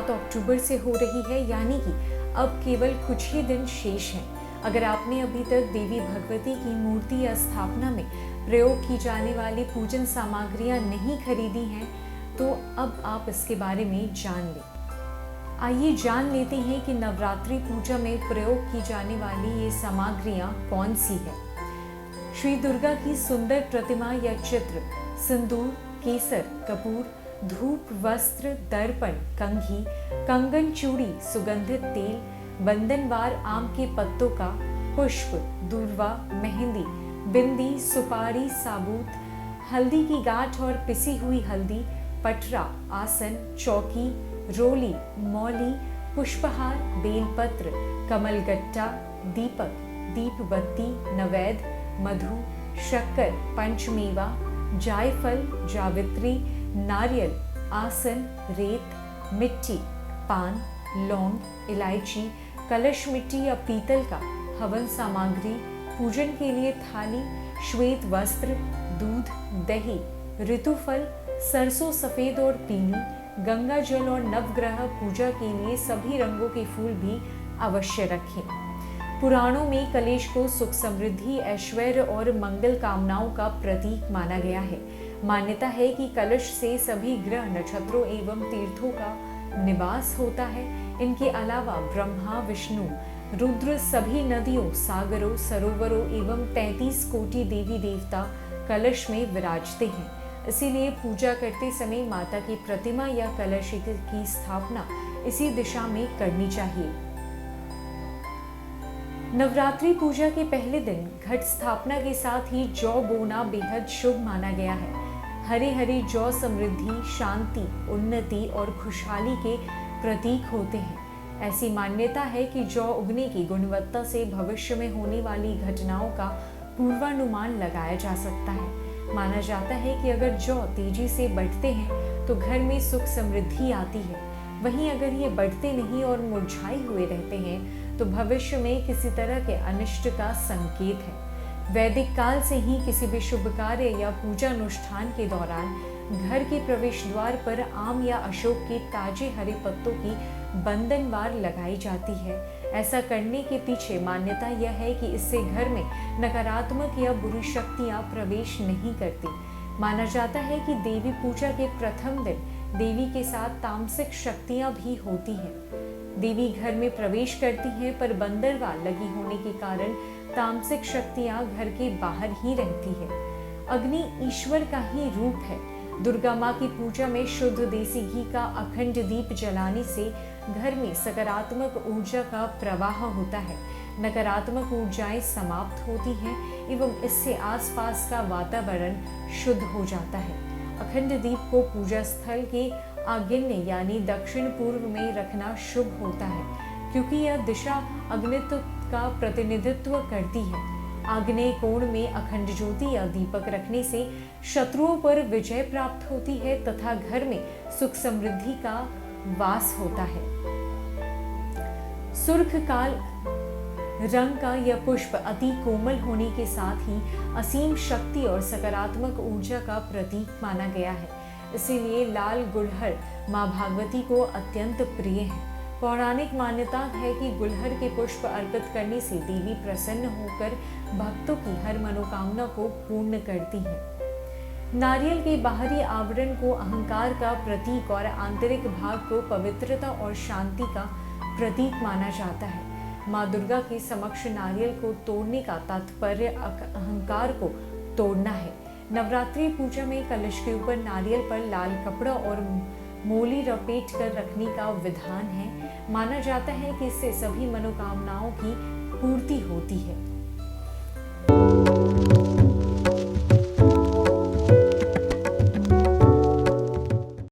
7 अक्टूबर से हो रही है, यानी कि अब केवल कुछ ही दिन शेष हैं। अगर आपने अभी तक देवी भगवती की मूर्ति या स्थापना में प्रयोग की जाने वाली पूजन सामग्रियां नहीं खरीदी हैं, तो अब आप इसके बारे में जान लें। आइए जान लेते हैं कि नवरात्रि पूजा में प्रयोग की जाने वाली ये सामग्रियां कौन सी है। श्री दुर्गा की सुंदर प्रतिमा या चित्र, सिंदूर, केसर, कपूर, धूप, वस्त्र, दर्पण, कंघी, कंगन, चूड़ी, सुगंधित तेल, बंधनवार आम के पत्तों का पुष्प, दूर्वा, मेहंदी, बिंदी, सुपारी, साबूत, हल्दी की गांठ और पिसी हुई हल्दी, पटरा, आसन, चौकी, रोली, मौली, पुष्पहार, बेलपत्र, कमलगट्टा, दीपक, दीप बत्ती, नवेद, मधु, शक्कर, पंचमेवा, जायफल, जावित्री, नारियल, आसन, रेत, मिट्टी, पान, लौंग, इलायची, कलश मिट्टी या पीतल का हवन सामग्री, पूजन के लिए थाली, श्वेत वस्त्र, दूध, दही, ऋतुफल, सरसों सफेद और पीली, गंगा जल और नवग्रह पूजा के लिए सभी रंगों के फूल भी अवश्य रखें। पुराणों में कलश को सुख, समृद्धि, ऐश्वर्य और मंगल कामनाओं का प्रतीक माना गया है। मान्यता है कि कलश से सभी ग्रह, नक्षत्रों एवं तीर्थों का निवास होता है। इनके अलावा ब्रह्मा, विष्णु, रुद्र, सभी नदियों, सागरों, सरोवरों एवं 33 कोटि देवी देवता कलश में विराजते हैं। इसीलिए पूजा करते समय माता की प्रतिमा या कलश की स्थापना इसी दिशा में करनी चाहिए। नवरात्रि पूजा के पहले दिन घट स्थापना के साथ ही जौ बोना बेहद शुभ माना गया है। हरे हरे जौ समृद्धि, शांति, उन्नति और खुशहाली के प्रतीक होते हैं। ऐसी मान्यता है कि जौ उगने की गुणवत्ता से भविष्य में होने वाली घटनाओं का पूर्वानुमान लगाया जा सकता है। माना जाता है कि अगर जौ तेजी से बढ़ते हैं तो घर में सुख समृद्धि आती है। वहीं अगर ये बढ़ते नहीं और मुरझाए हुए रहते हैं तो भविष्य में किसी तरह के अनिष्ट का संकेत है। वैदिक काल से ही किसी भी शुभ कार्य या पूजा अनुष्ठान के दौरान घर के प्रवेश द्वार पर आम या अशोक के ताजे हरे पत्तों की बंधनवार लगाई जाती है। ऐसा करने के पीछे मान्यता यह है कि इससे घर में नकारात्मक या बुरी शक्तियां प्रवेश नहीं करती। माना जाता है कि देवी पूजा के प्रथम दिन देवी के साथ तामसिक शक्तियां भी होती हैं। देवी घर में प्रवेश करती हैं, पर बंधनवार लगी होने के कारण तामसिक शक्तियां घर के बाहर ही रहती है। अग्नि ईश्वर का ही रूप है। दुर्गा माँ की पूजा में शुद्ध देसी घी का अखंड दीप जलाने से घर में सकारात्मक ऊर्जा का प्रवाह होता है, नकारात्मक ऊर्जाएं समाप्त होती हैं एवं इससे आसपास का वातावरण शुद्ध हो जाता है। अखंड दीप को पूजा स्थल के आग्नेय यानी दक्षिण पूर्व में रखना शुभ होता है, क्योंकि यह दिशा अग्नित्व का प्रतिनिधित्व करती है। आग्नेय कोण में अखंड ज्योति या दीपक रखने से शत्रुओं पर विजय प्राप्त होती है तथा घर में सुख समृद्धि का वास होता है। सुर्ख काल रंग का यह पुष्प अति कोमल होने के साथ ही असीम शक्ति और सकारात्मक ऊर्जा का प्रतीक माना गया है। इसीलिए लाल गुड़हल माँ भागवती को अत्यंत प्रिय है। पौराणिक मान्यता है कि गुलहर के पुष्प अर्पित करने से देवी प्रसन्न होकर भक्तों की हर मनोकामना को पूर्ण करती है। नारियल के बाहरी आवरण को अहंकार का प्रतीक और आंतरिक भाग को पवित्रता और शांति का प्रतीक माना जाता है। माँ दुर्गा के समक्ष नारियल को तोड़ने का तात्पर्य अहंकार को तोड़ना है। नवरात्रि पूजा में कलश के ऊपर नारियल पर लाल कपड़ा और मोली लपेट कर रखने का विधान है। माना जाता है कि इससे सभी मनोकामनाओं की पूर्ति होती है।